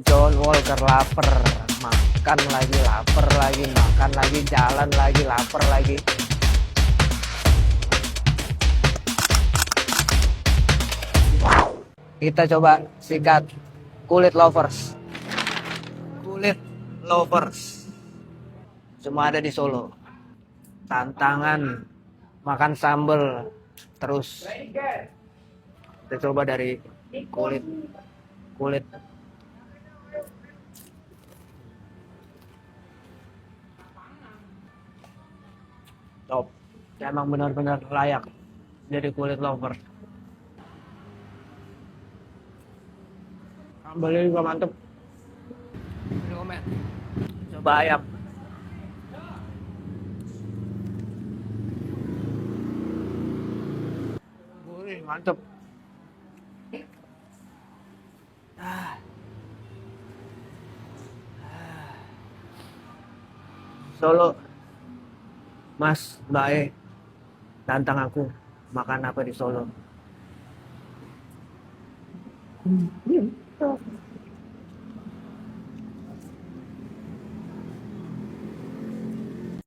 John Walker lapar, makan lagi, lapar lagi, makan lagi, jalan lagi, lapar lagi. Kita coba sikat kulit lovers. Kulit lovers. Cuma ada di Solo. Tantangan makan sambal terus. Kita coba dari kulit kulit top. Emang benar-benar layak jadi kulit lover. Sambalnya juga mantep. Ini komen. Coba ayam. Gurih, mantep. Solo, Mas, Mbak E, tantang aku makan apa di Solo.